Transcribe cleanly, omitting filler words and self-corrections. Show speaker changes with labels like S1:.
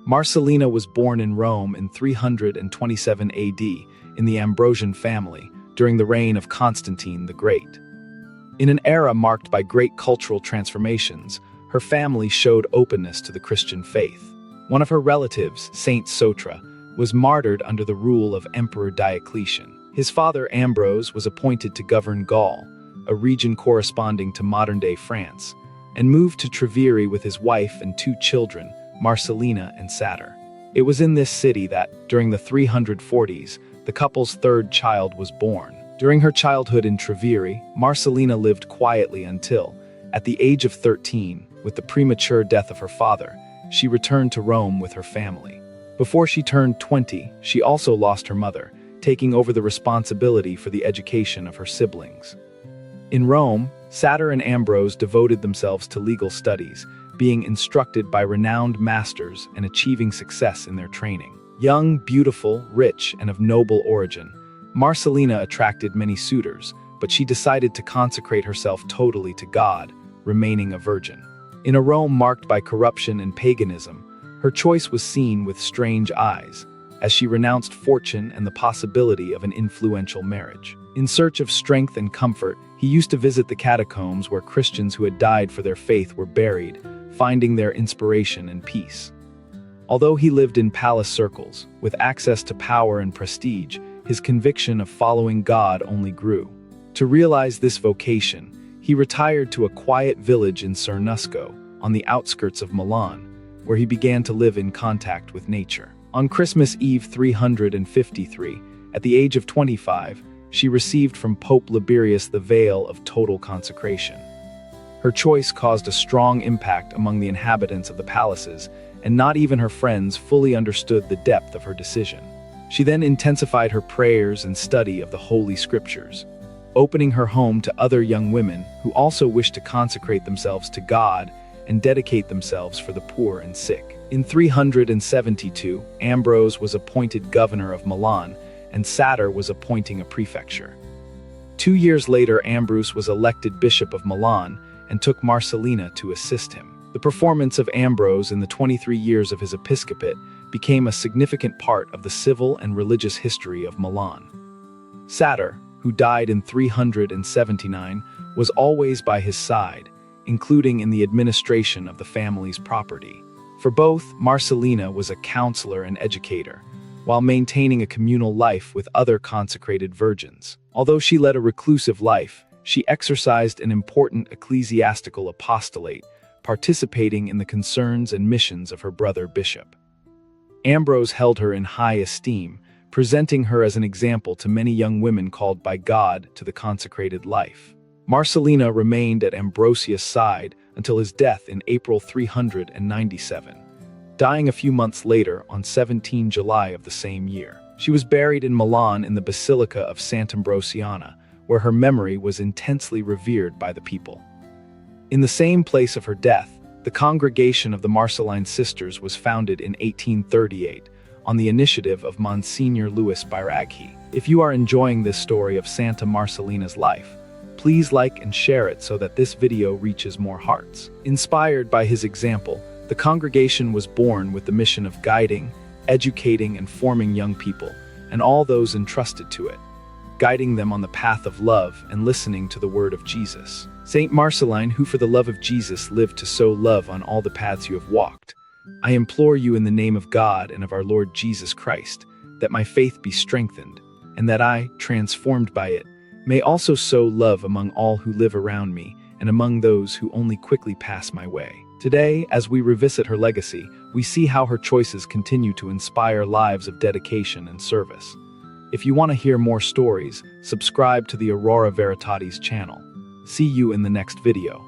S1: Marcelina was born in Rome in 327 AD in the Ambrosian family during the reign of Constantine the Great. In an era marked by great cultural transformations, her family showed openness to the Christian faith. One of her relatives, Saint Sotra, was martyred under the rule of Emperor Diocletian. His father, Ambrose, was appointed to govern Gaul, a region corresponding to modern-day France, and moved to Treviri with his wife and two children, Marcelina and Satur. It was in this city that, during the 340s, the couple's third child was born. During her childhood in Treviri, Marcelina lived quietly until, at the age of 13, with the premature death of her father, she returned to Rome with her family. Before she turned 20, she also lost her mother, taking over the responsibility for the education of her siblings. In Rome, Satur and Ambrose devoted themselves to legal studies, being instructed by renowned masters and achieving success in their training. Young, beautiful, rich, and of noble origin, Marcelina attracted many suitors, but she decided to consecrate herself totally to God, remaining a virgin. In a Rome marked by corruption and paganism, her choice was seen with strange eyes, as she renounced fortune and the possibility of an influential marriage. In search of strength and comfort, he used to visit the catacombs where Christians who had died for their faith were buried, finding their inspiration and peace. Although he lived in palace circles, with access to power and prestige, his conviction of following God only grew. To realize this vocation, he retired to a quiet village in Cernusco, on the outskirts of Milan, where he began to live in contact with nature. On Christmas Eve 353, at the age of 25, she received from Pope Liberius the veil of total consecration. Her choice caused a strong impact among the inhabitants of the palaces, and not even her friends fully understood the depth of her decision. She then intensified her prayers and study of the Holy Scriptures, opening her home to other young women who also wished to consecrate themselves to God and dedicate themselves for the poor and sick. In 372, Ambrose was appointed governor of Milan, and Satur was appointing a prefecture. 2 years later, Ambrose was elected Bishop of Milan and took Marcelina to assist him. The performance of Ambrose in the 23 years of his episcopate became a significant part of the civil and religious history of Milan. Satur, who died in 379, was always by his side, including in the administration of the family's property. For both, Marcelina was a counselor and educator, while maintaining a communal life with other consecrated virgins. Although she led a reclusive life, she exercised an important ecclesiastical apostolate, participating in the concerns and missions of her brother bishop. Ambrose held her in high esteem, presenting her as an example to many young women called by God to the consecrated life. Marcelina remained at Ambrosius' side until his death in April 397, dying a few months later on 17 July of the same year. She was buried in Milan in the Basilica of Sant'Ambrosiana, where her memory was intensely revered by the people. In the same place of her death, the Congregation of the Marceline Sisters was founded in 1838 on the initiative of Monsignor Louis Bairaghi. If you are enjoying this story of Santa Marcelina's life, please like and share it so that this video reaches more hearts. Inspired by his example, the congregation was born with the mission of guiding, educating, and forming young people, and all those entrusted to it, guiding them on the path of love and listening to the word of Jesus. Saint Marceline, who for the love of Jesus lived to sow love on all the paths you have walked, I implore you in the name of God and of our Lord Jesus Christ, that my faith be strengthened, and that I, transformed by it, may also sow love among all who live around me and among those who only quickly pass my way. Today, as we revisit her legacy, we see how her choices continue to inspire lives of dedication and service. If you want to hear more stories, subscribe to the Aurora Veritatis channel. See you in the next video.